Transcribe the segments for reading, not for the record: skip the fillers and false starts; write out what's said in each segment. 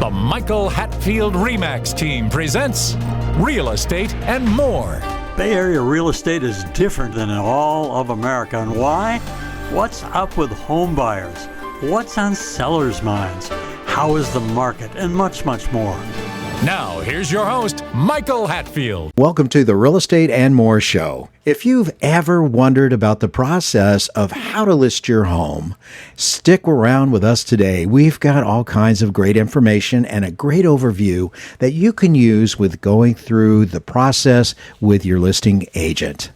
The Michael Hatfield RE/MAX team presents Real Estate and More. Bay Area real estate is different than in all of America. And why? What's up with home buyers? What's on sellers' minds? How is the market? And much, much more. Now, here's your host, Michael Hatfield. Welcome to the Real Estate and More show. If you've ever wondered about the process of how to list your home, stick around with us today. We've got all kinds of great information and a great overview that you can use with going through the process with your listing agent.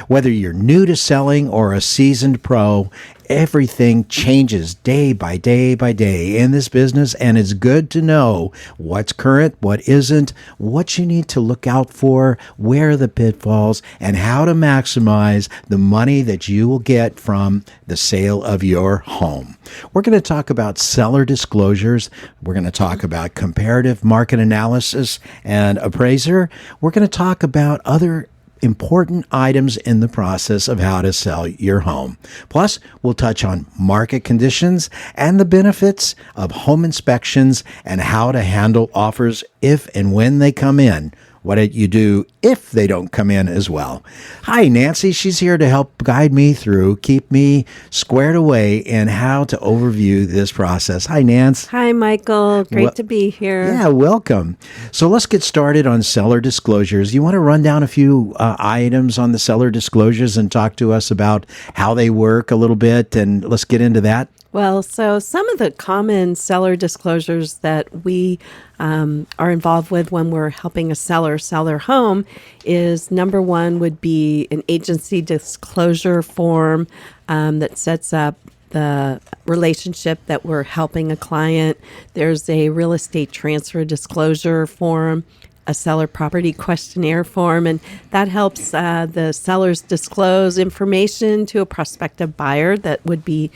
Whether you're new to selling or a seasoned pro, everything changes day by day by day in this business, and it's good to know what's current, what isn't, what you need to look out for, where are the pitfalls, and how to maximize the money that you will get from the sale of your home. We're going to talk about seller disclosures. We're going to talk about comparative market analysis and appraiser. We're going to talk about other important items in the process of how to sell your home. Plus, we'll touch on market conditions and the benefits of home inspections and how to handle offers if and when they come in. What you do if they don't come in as well. Hi, Nancy. She's here to help guide me through, keep me squared away in how to overview this process. Hi, Nance. Hi, Michael. Great to be here. Yeah, welcome. So let's get started on seller disclosures. You want to run down a few items on the seller disclosures and talk to us about how they work a little bit, and let's get into that. Well, so some of the common seller disclosures that we are involved with when we're helping a seller sell their home is number one would be an agency disclosure form that sets up the relationship that we're helping a client. There's a real estate transfer disclosure form, a seller property questionnaire form, and that helps the sellers disclose information to a prospective buyer that would be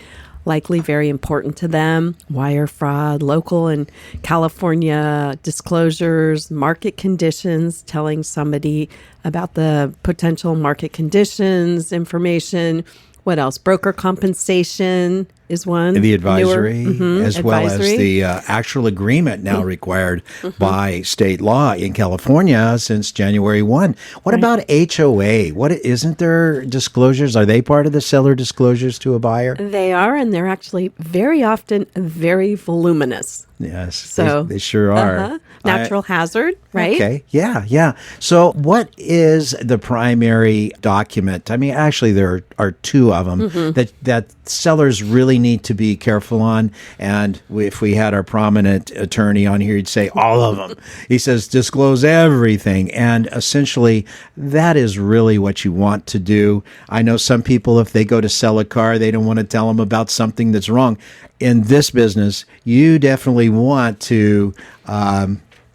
likely very important to them. Wire fraud, local and California disclosures, market conditions, telling somebody about the potential market conditions, information. What else? Broker compensation is one. The advisory, as well as advisory. the actual agreement now required by state law in California since January 1. What about HOA? Isn't there disclosures? Are they part of the seller disclosures to a buyer? They are, and they're actually very often very voluminous. Yes, So they sure are. Natural hazard, right? Okay, yeah. So what is the primary document? I mean, actually, there are two of them that sellers really need to be careful on. And if we had our prominent attorney on here, he'd say all of them. He says, disclose everything. And essentially, that is really what you want to do. I know some people, if they go to sell a car, they don't want to tell them about something that's wrong. In this business, you definitely want to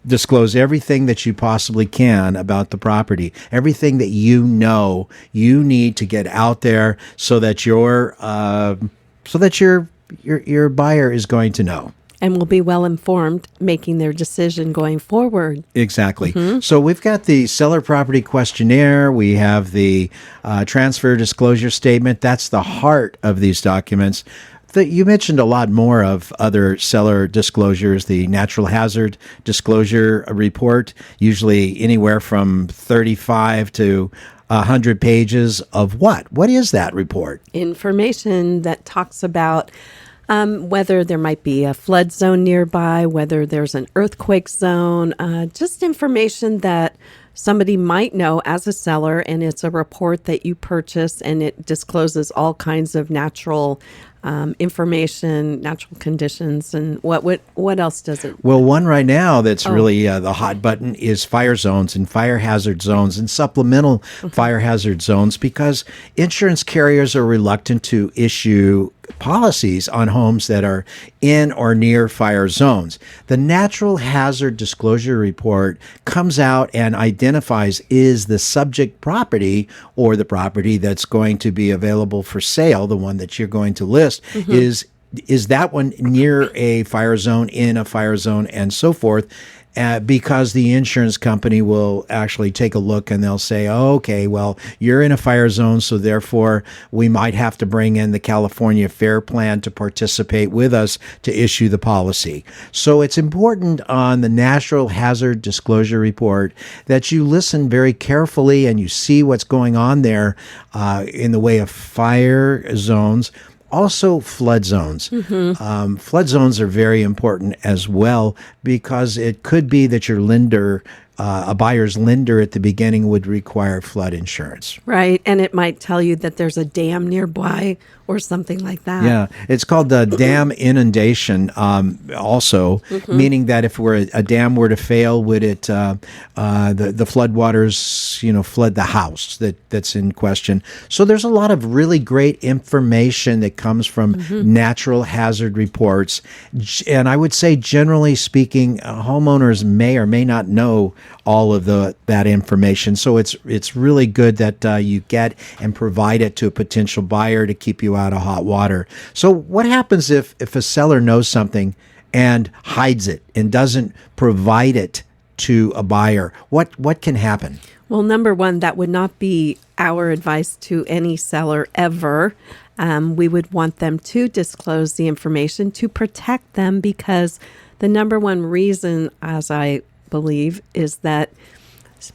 disclose everything that you possibly can about the property, everything that you know you need to get out there so that your buyer is going to know. And will be well informed making their decision going forward. Exactly. So we've got the seller property questionnaire. We have the transfer disclosure statement. That's the heart of these documents. You mentioned a lot more of other seller disclosures, the natural hazard disclosure report, usually anywhere from 35 to 100 pages of what? What is that report? Information that talks about whether there might be a flood zone nearby, whether there's an earthquake zone, just information that somebody might know as a seller, and it's a report that you purchase, and it discloses all kinds of natural information, natural conditions, and what else does it? Well, one right now that's really the hot button is fire zones and fire hazard zones and supplemental fire hazard zones, because insurance carriers are reluctant to issue policies on homes that are in or near fire zones. The natural hazard disclosure report comes out and identifies is the subject property or the property that's going to be available for sale, the one that you're going to list, is that one near a fire zone, in a fire zone, and so forth. because the insurance company will actually take a look and they'll say, oh, okay, well, you're in a fire zone, so therefore we might have to bring in the California Fair Plan to participate with us to issue the policy. So it's important on the Natural Hazard Disclosure Report that you listen very carefully and you see what's going on there in the way of fire zones. Also, flood zones. Flood zones are very important as well because it could be that your lender, a buyer's lender at the beginning would require flood insurance. Right. And it might tell you that there's a dam nearby or something like that. Yeah. It's called the dam inundation also, meaning that if a dam were to fail, would it the floodwaters, flood the house that's in question. So there's a lot of really great information that comes from natural hazard reports. And I would say, generally speaking, homeowners may or may not know all of that information. So it's really good that you get and provide it to a potential buyer to keep you out of hot water. So what happens if a seller knows something and hides it and doesn't provide it to a buyer? What can happen? Well, number one, that would not be our advice to any seller ever. We would want them to disclose the information to protect them, because the number one reason, as I believe, is that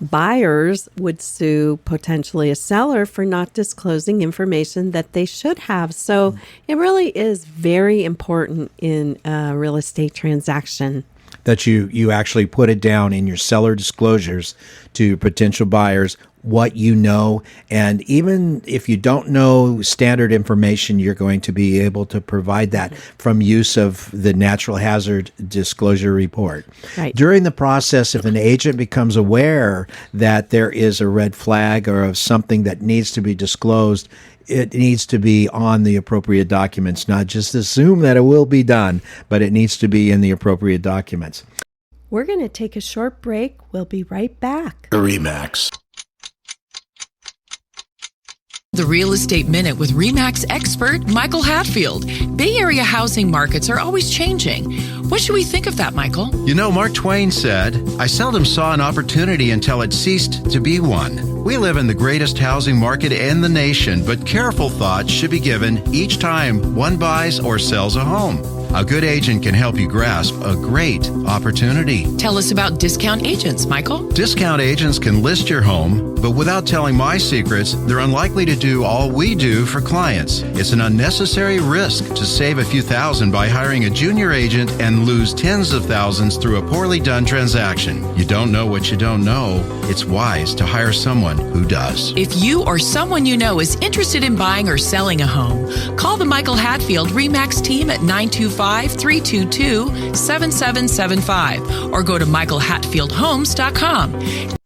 buyers would sue potentially a seller for not disclosing information that they should have. So it really is very important in a real estate transaction that you actually put it down in your seller disclosures to potential buyers what you know. And even if you don't know standard information, you're going to be able to provide that from use of the Natural Hazard Disclosure Report. Right. During the process, if an agent becomes aware that there is a red flag or of something that needs to be disclosed, it needs to be on the appropriate documents, not just assume that it will be done, but it needs to be in the appropriate documents. We're going to take a short break. We'll be right back. RE/MAX. The Real Estate Minute with RE/MAX expert Michael Hatfield. Bay Area housing markets are always changing. What should we think of that, Michael? You know, Mark Twain said, "I seldom saw an opportunity until it ceased to be one." We live in the greatest housing market in the nation, but careful thought should be given each time one buys or sells a home. A good agent can help you grasp a great opportunity. Tell us about discount agents, Michael. Discount agents can list your home, but without telling my secrets, they're unlikely to do all we do for clients. It's an unnecessary risk to save a few thousand by hiring a junior agent and lose tens of thousands through a poorly done transaction. You don't know what you don't know. It's wise to hire someone who does. If you or someone you know is interested in buying or selling a home, call the Michael Hatfield RE/MAX team at 925-322-7775 or go to michaelhatfieldhomes.com.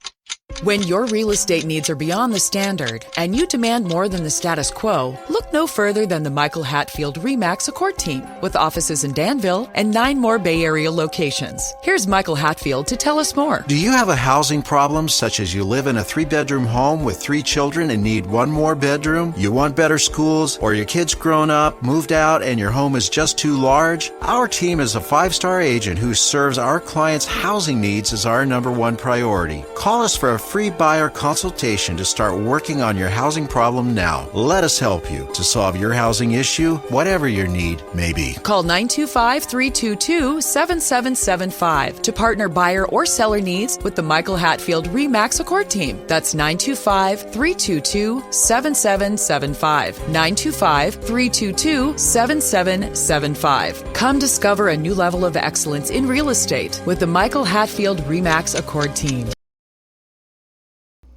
When your real estate needs are beyond the standard and you demand more than the status quo, look no further than the Michael Hatfield RE/MAX Accord team, with offices in Danville and 9 more Bay Area locations. Here's Michael Hatfield to tell us more. Do you have a housing problem, such as you live in a 3-bedroom home with 3 children and need 1 more bedroom? You want better schools, or your kid's grown up, moved out, and your home is just too large? Our team is a 5-star agent who serves our clients' housing needs as our #1 priority. Call us for a free buyer consultation to start working on your housing problem now. Let us help you to solve your housing issue, whatever your need may be. Call 925-322-7775 to partner buyer or seller needs with the Michael Hatfield RE/MAX Accord team. That's 925-322-7775. 925-322-7775. Come discover a new level of excellence in real estate with the Michael Hatfield RE/MAX Accord team.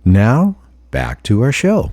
Now, back to our show.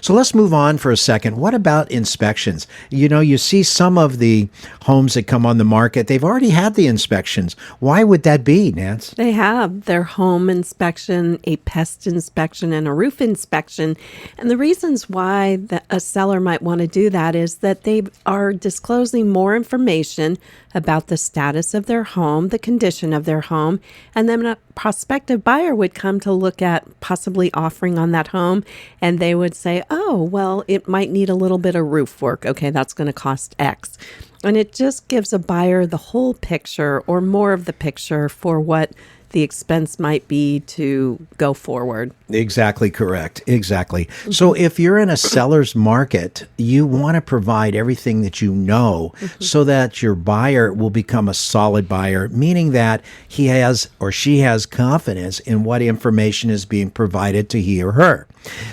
So let's move on for a second. What about inspections? You see some of the homes that come on the market, they've already had the inspections. Why would that be, Nance? They have their home inspection, a pest inspection, and a roof inspection. And the reasons why a seller might want to do that is that they are disclosing more information about the status of their home, the condition of their home, and then a prospective buyer would come to look at possibly offering on that home, and they would say, oh, well, it might need a little bit of roof work. Okay, that's going to cost X. And it just gives a buyer the whole picture or more of the picture for what the expense might be to go forward. Exactly correct. Exactly. So if you're in a seller's market, you want to provide everything that you know so that your buyer will become a solid buyer, meaning that he has or she has confidence in what information is being provided to he or her.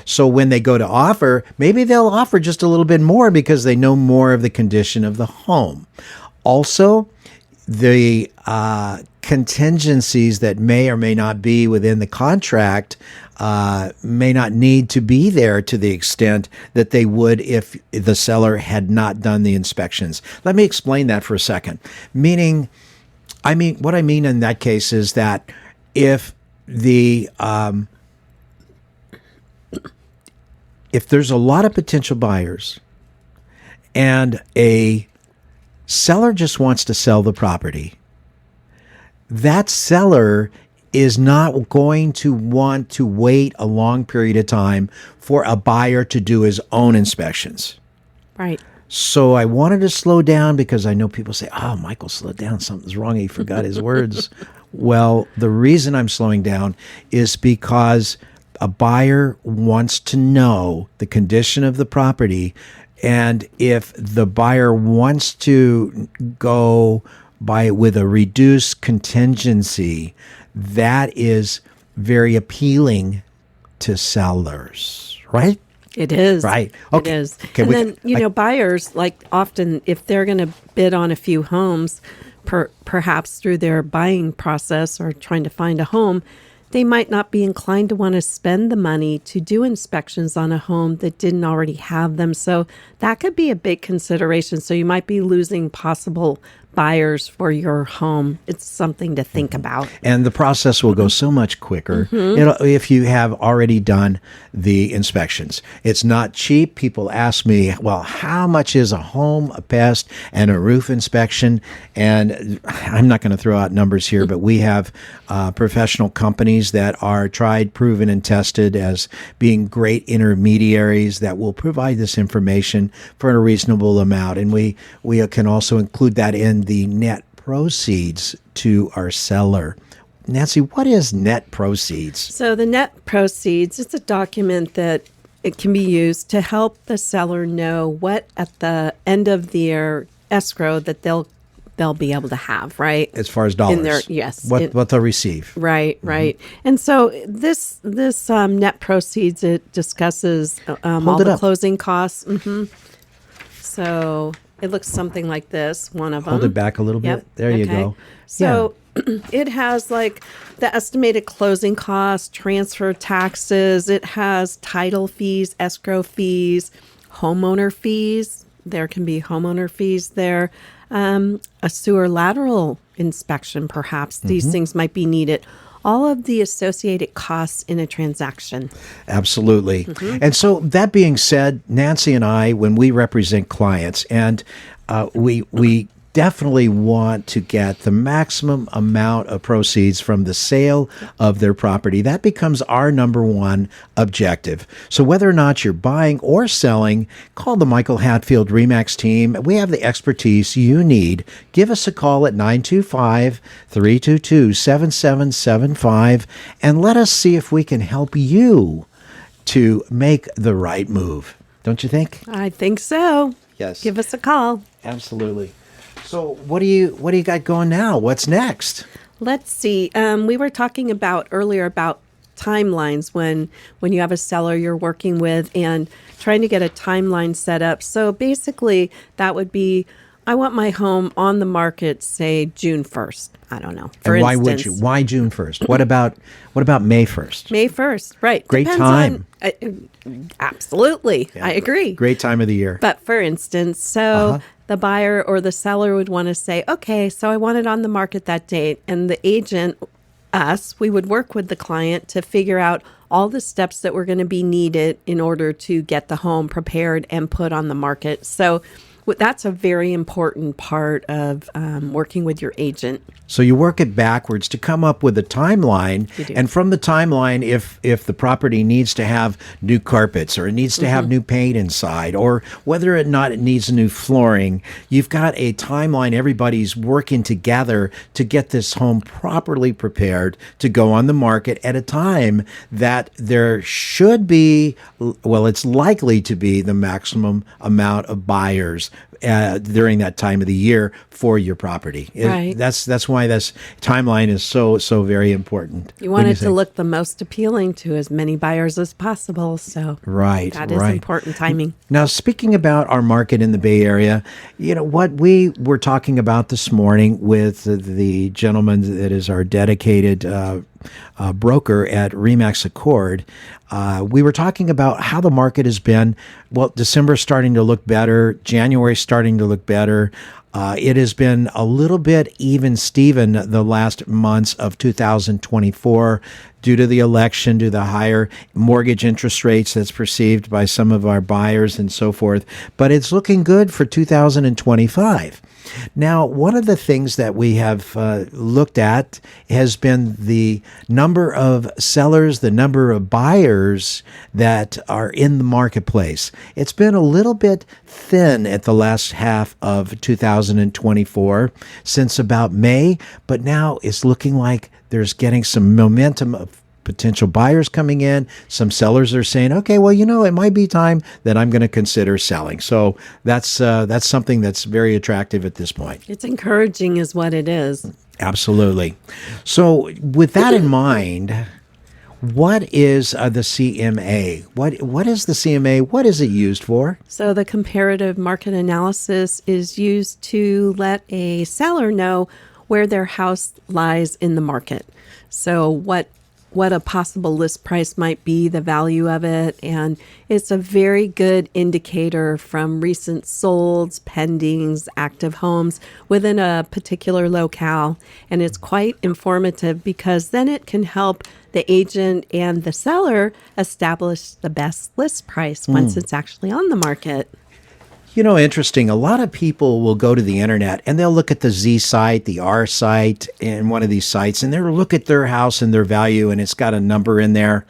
So when they go to offer, maybe they'll offer just a little bit more because they know more of the condition of the home. Also, the contingencies that may or may not be within the contract may not need to be there to the extent that they would if the seller had not done the inspections. Let me explain that for a second. What I mean in that case is that if there's a lot of potential buyers and a seller just wants to sell the property, that seller is not going to want to wait a long period of time for a buyer to do his own inspections. Right. So I wanted to slow down because I know people say, "Oh, Michael, slow down. Something's wrong. He forgot his words." Well, the reason I'm slowing down is because a buyer wants to know the condition of the property. And if the buyer wants to go with a reduced contingency, that is very appealing to sellers, right? It is. Right. Okay. It is. Okay, and then, buyers, like often, if they're going to bid on a few homes, perhaps through their buying process or trying to find a home, they might not be inclined to want to spend the money to do inspections on a home that didn't already have them. So that could be a big consideration. So you might be losing possible buyers for your home. It's something to think about. And the process will go so much quicker if you have already done the inspections. It's not cheap. People ask me, well, how much is a home, a pest, and a roof inspection? And I'm not going to throw out numbers here, but we have professional companies that are tried, proven, and tested as being great intermediaries that will provide this information for a reasonable amount. And we can also include that in the net proceeds to our seller. Nancy, what is net proceeds? So the net proceeds, it's a document that it can be used to help the seller know what at the end of their escrow that they'll be able to have, right? As far as dollars. In their, yes. What they'll receive. Right, right. And so this net proceeds, it discusses all the closing costs. So it looks something like this, one of them. Hold it back a little bit. Yep. There you go. So it has like the estimated closing costs, transfer taxes. It has title fees, escrow fees, homeowner fees. There can be homeowner fees there. A sewer lateral inspection, perhaps. These things might be needed. All of the associated costs in a transaction. Absolutely. And so that being said, Nancy and I, when we represent clients, and we definitely want to get the maximum amount of proceeds from the sale of their property. That becomes our number one objective. So whether or not you're buying or selling, call the Michael Hatfield RE/MAX team. We have the expertise you need. Give us a call at 925-322-7775 and let us see if we can help you to make the right move. Don't you think? I think so. Yes. Give us a call. Absolutely. So what do you got going now? What's next? Let's see. We were talking earlier about timelines when you have a seller you're working with and trying to get a timeline set up. So basically that would be, I want my home on the market, say June 1st. I don't know. For instance, would you? Why June 1st? What about May 1st? May 1st, right. Great time. Absolutely. Yeah. I agree. Great time of the year. But for instance, the buyer or the seller would want to say, okay, so I want it on the market that date. And the agent, we would work with the client to figure out all the steps that were going to be needed in order to get the home prepared and put on the market. So That's a very important part of working with your agent. So you work it backwards to come up with a timeline, You do. and from the timeline, if the property needs to have new carpets or it needs to have new paint inside, or whether or not it needs new flooring, you've got a timeline. Everybody's working together to get this home properly prepared to go on the market at a time that there should be, well, it's likely to be the maximum amount of buyers during that time of the year for your property. Right. That's why this timeline is so very important. You What want do it to think? look the most appealing to as many buyers as possible. So Right, that is right. important timing. Now, speaking about our market in the Bay Area, what we were talking about this morning with the gentleman that is our dedicated broker at Remax Accord, we were talking about how the market has been. Well, December's starting to look better. January's starting to look better. It has been a little bit even Steven the last months of 2024 due to the election, due to the higher mortgage interest rates that's perceived by some of our buyers and so forth. But it's looking good for 2025. Now, one of the things that we have looked at has been the number of sellers, the number of buyers that are in the marketplace. It's been a little bit thin at the last half of 2024 since about May, but now it's looking like there's getting some momentum of potential buyers coming in. Some sellers are saying, okay, well, it might be time that I'm going to consider selling. So that's something that's very attractive at this point. It's encouraging is what it is. Absolutely. So with that in mind, what is the CMA? What is the CMA? What is it used for? So the comparative market analysis is used to let a seller know where their house lies in the market. So what a possible list price might be, the value of it, and it's a very good indicator from recent solds, pendings, active homes within a particular locale. And it's quite informative because then it can help the agent and the seller establish the best list price once it's actually on the market. Interesting. A lot of people will go to the internet and they'll look at the Z site, the R site, and one of these sites, and they'll look at their house and their value, and it's got a number in there.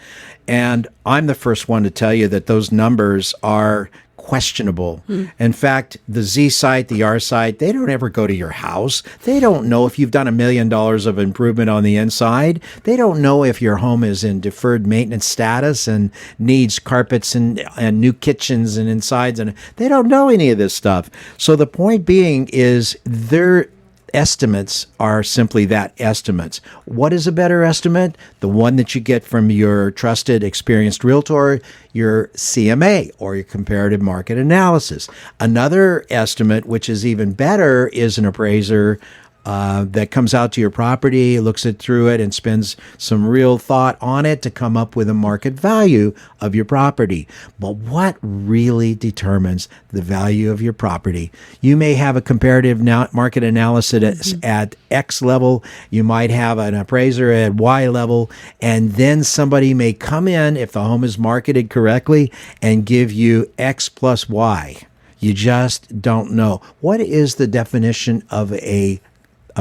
And I'm the first one to tell you that those numbers are questionable. In fact, the Z site, the R site, they don't ever go to your house. They don't know if you've done $1 million of improvement on the inside. They don't know if your home is in deferred maintenance status and needs carpets and new kitchens and insides, and they don't know any of this stuff. So the point being is their estimates are simply that, estimates. What is a better estimate? The one that you get from your trusted, experienced realtor, your CMA, or your comparative market analysis. Another estimate, which is even better, is an appraiser that comes out to your property, looks through it, and spends some real thought on it to come up with a market value of your property. But what really determines the value of your property? You may have a comparative market analysis at X level. You might have an appraiser at Y level, and then somebody may come in, if the home is marketed correctly, and give you X plus Y. You just don't know. What is the definition of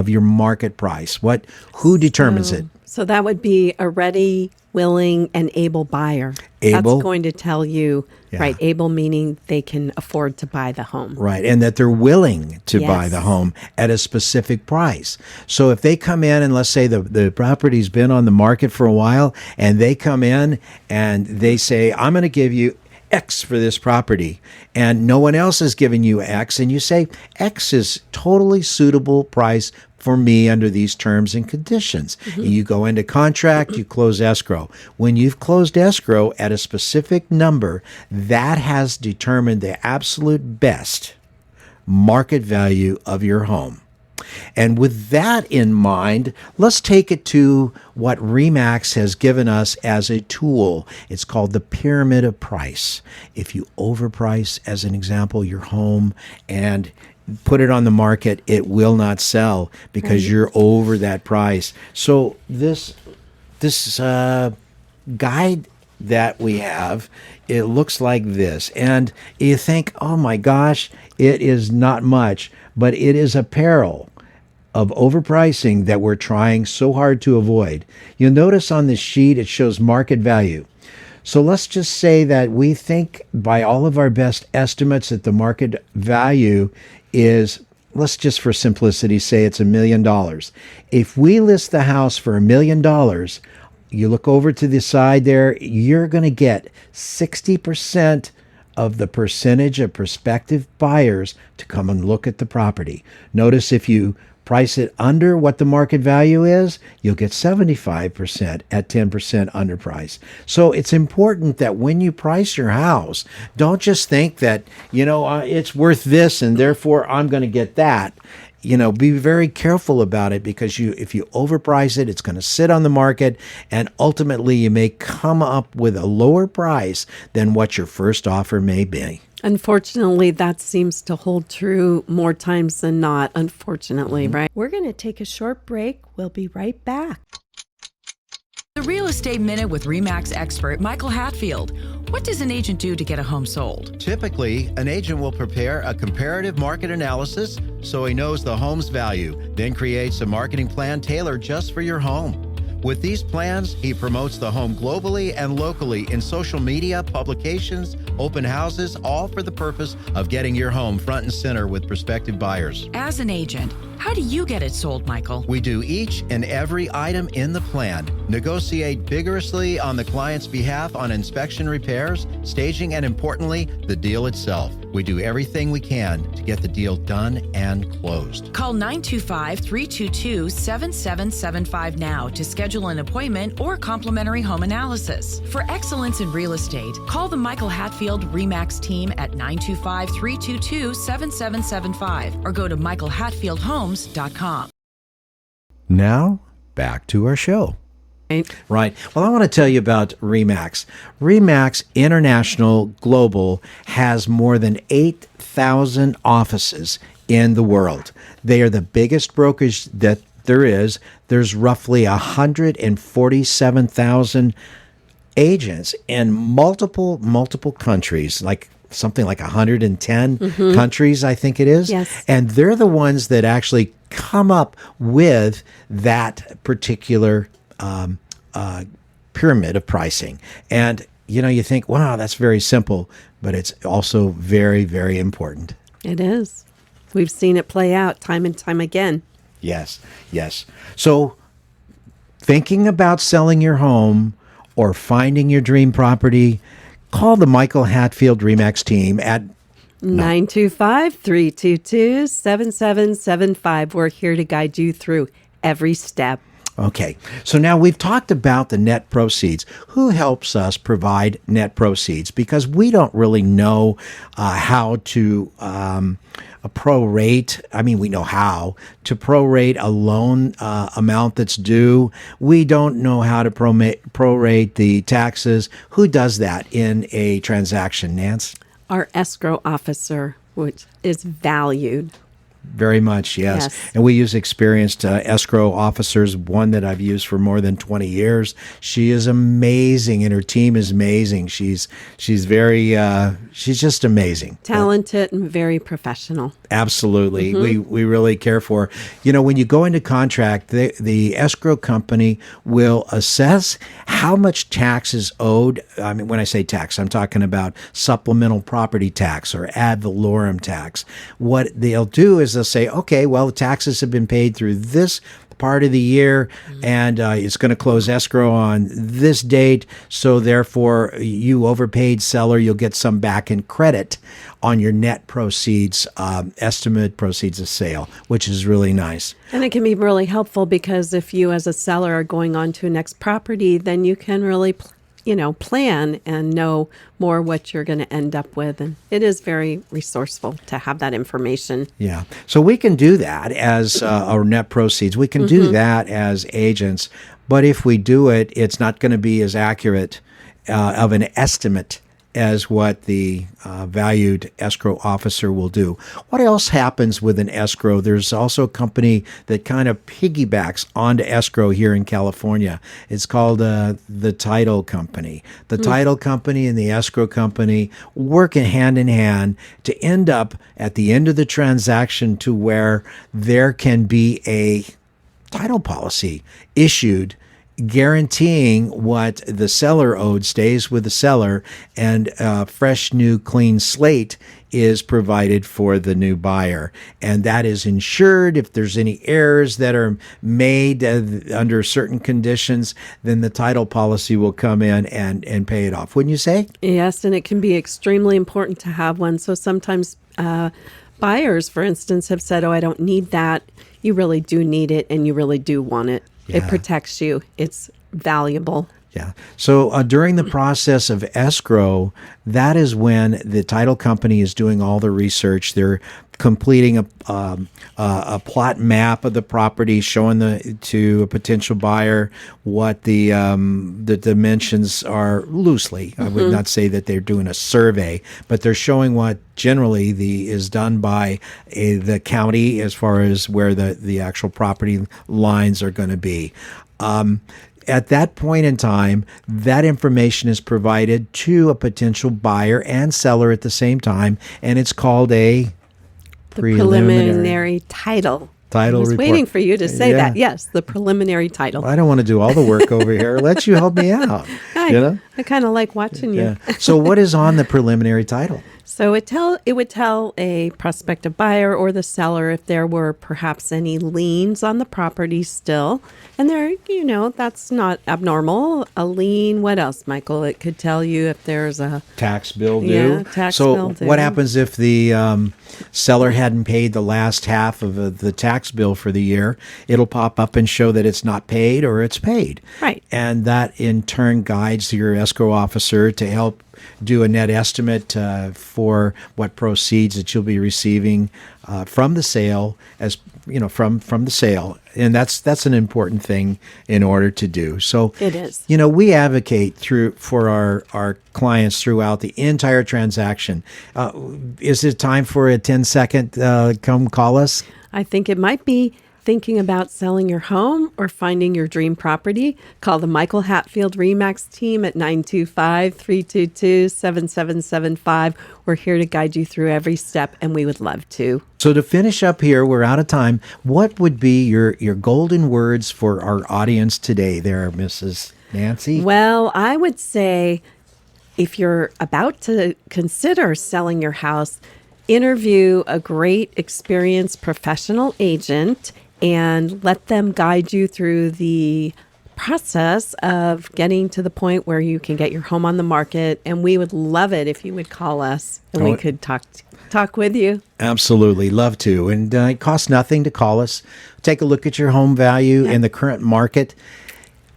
your market price? Who determines it? So that would be a ready, willing, and able buyer. Able? That's going to tell you, Yeah. right, able meaning they can afford to buy the home. Right, and that they're willing to buy Yes. the home at a specific price. So if they come in and let's say the property's been on the market for a while, and they come in and they say, I'm going to give you X for this property, and no one else is giving you X, and you say X is totally suitable price for me under these terms and conditions. And you go into contract, you close escrow. When you've closed escrow at a specific number, that has determined the absolute best market value of your home. And with that in mind, let's take it to what Remax has given us as a tool. It's called the pyramid of price. If you overprice, as an example, your home and put it on the market, it will not sell because you're over that price. So this guide that we have, it looks like this. And you think, oh my gosh, it is not much, but it is a peril of overpricing that we're trying so hard to avoid. You'll notice on this sheet it shows market value. So let's just say that we think by all of our best estimates that the market value is, let's just for simplicity say it's $1 million. If we list the house for $1 million, you look over to the side there, you're going to get 60% of the percentage of prospective buyers to come and look at the property. Notice if you price it under what the market value is, you'll get 75% at 10% under price. So it's important that when you price your house, don't just think that, it's worth this and therefore I'm going to get that. Be very careful about it, because if you overprice it, it's going to sit on the market, and ultimately you may come up with a lower price than what your first offer may be. Unfortunately, that seems to hold true more times than not, unfortunately, right? We're going to take a short break. We'll be right back. The Real Estate Minute with RE/MAX expert Michael Hatfield. What does an agent do to get a home sold? Typically, an agent will prepare a comparative market analysis so he knows the home's value, then creates a marketing plan tailored just for your home. With these plans, he promotes the home globally and locally in social media, publications, open houses, all for the purpose of getting your home front and center with prospective buyers. As an agent, how do you get it sold, Michael? We do each and every item in the plan, negotiate vigorously on the client's behalf on inspection, repairs, staging, and importantly, the deal itself. We do everything we can to get the deal done and closed. Call 925-322-7775 now to schedule an appointment or complimentary home analysis. For excellence in real estate, call the Michael Hatfield RE/MAX team at 925-322-7775 or go to michaelhatfieldhomes.com. Now, back to our show. Right. Well, I want to tell you about RE/MAX. RE/MAX International Global has more than 8,000 offices in the world. They are the biggest brokerage that there is. There's roughly 147,000 agents in multiple countries, like something like 110 countries, I think it is. Yes. And they're the ones that actually come up with that particular pyramid of pricing. And, you think, wow, that's very simple, but it's also very, very important. It is. We've seen it play out time and time again. Yes. So thinking about selling your home or finding your dream property, call the Michael Hatfield RE/MAX team at 925-322-7775. We're here to guide you through every step. Okay, so now we've talked about the net proceeds. Who helps us provide net proceeds? Because we don't really know how to prorate. I mean, we know how to prorate a loan amount that's due. We don't know how to prorate the taxes. Who does that in a transaction, Nance? Our escrow officer, which is valued. Very much, yes. And we use experienced escrow officers, one that I've used for more than 20 years. She is amazing, and her team is amazing. She's very, she's just amazing. Talented and very professional. Absolutely. We really care for her. When you go into contract, the escrow company will assess how much tax is owed. I mean, when I say tax, I'm talking about supplemental property tax or ad valorem tax. What they'll do is they'll say, okay, well, the taxes have been paid through this part of the year, and it's going to close escrow on this date, so therefore you overpaid, seller, you'll get some back in credit on your net proceeds, estimate proceeds of sale, which is really nice. And it can be really helpful because if you as a seller are going on to a next property, then you can really plan and know more what you're going to end up with. And it is very resourceful to have that information. Yeah. So we can do that as our net proceeds. We can do that as agents. But if we do it, it's not going to be as accurate of an estimate as what the valued escrow officer will do. What else happens with an escrow? There's also a company that kind of piggybacks onto escrow here in California. It's called the title company. The title company and the escrow company working hand in hand to end up at the end of the transaction to where there can be a title policy issued guaranteeing what the seller owed stays with the seller, and a fresh, new, clean slate is provided for the new buyer. And that is insured. If there's any errors that are made under certain conditions, then the title policy will come in and pay it off. Wouldn't you say? Yes, and it can be extremely important to have one. So sometimes buyers, for instance, have said, oh, I don't need that. You really do need it, and you really do want it. It protects you. It's valuable. Yeah. So during the process of escrow, that is when the title company is doing all the research. They're completing a plot map of the property, showing to a potential buyer what the dimensions are loosely. I would not say that they're doing a survey, but they're showing what generally is done by the county as far as where the actual property lines are going to be. At that point in time, that information is provided to a potential buyer and seller at the same time, and it's called a preliminary title. I was report. Waiting for you to say that. Yes, the preliminary title. I don't want to do all the work over here. Let you help me out. I kind of like watching you. So what is on the preliminary title? So it would tell a prospective buyer or the seller if there were perhaps any liens on the property still. And that's not abnormal. A lien, what else, Michael? It could tell you if there's a tax bill due. Yeah, tax bill due. So what happens if the seller hadn't paid the last half of the tax bill for the year? It'll pop up and show that it's not paid or it's paid. Right. And that in turn guides your escrow officer to help do a net estimate for what proceeds that you'll be receiving from the sale, from the sale, and that's an important thing in order to do. So it is. We advocate for our clients throughout the entire transaction. Is it time for a 10-second come call us? I think it might be. Thinking about selling your home or finding your dream property? Call the Michael Hatfield RE/MAX team at 925-322-7775. We're here to guide you through every step, and we would love to. So to finish up here, we're out of time. What would be your golden words for our audience today there, Mrs. Nancy? Well, I would say if you're about to consider selling your house, interview a great, experienced professional agent and let them guide you through the process of getting to the point where you can get your home on the market. And we would love it if you would call us and we could talk with you. Absolutely. Love to. And it costs nothing to call us. Take a look at your home value in the current market.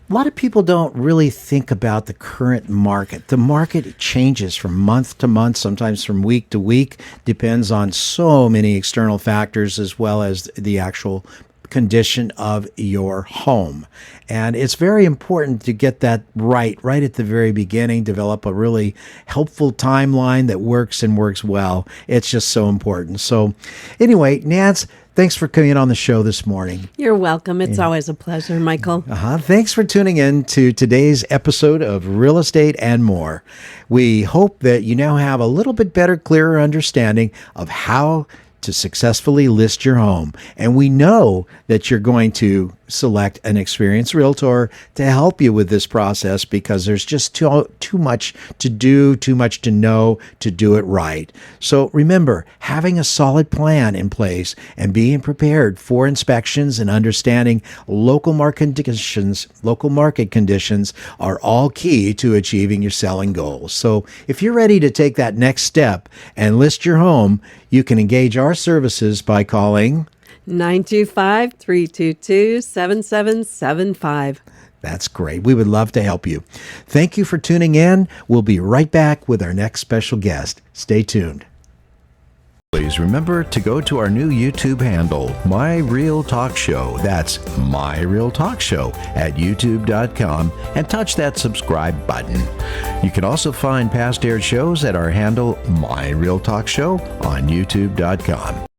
A lot of people don't really think about the current market. The market changes from month to month, sometimes from week to week, depends on so many external factors as well as the actual condition of your home. And it's very important to get that right at the very beginning, develop a really helpful timeline that works and works well. It's just so important. So anyway, Nance, thanks for coming on the show this morning. You're welcome. It's always a pleasure, Michael. Thanks for tuning in to today's episode of Real Estate and More. We hope that you now have a little bit better, clearer understanding of how to successfully list your home. And we know that you're going to select an experienced realtor to help you with this process because there's just too much to do, too much to know to do it right. So remember, having a solid plan in place and being prepared for inspections and understanding local market conditions are all key to achieving your selling goals. So if you're ready to take that next step and list your home, you can engage our services by calling 925-322-7775. That's great. We would love to help you. Thank you for tuning in. We'll be right back with our next special guest. Stay tuned. Please remember to go to our new YouTube handle, My Real Talk Show. That's My Real Talk Show at youtube.com, and touch that subscribe button. You can also find past aired shows at our handle, My Real Talk Show, on youtube.com.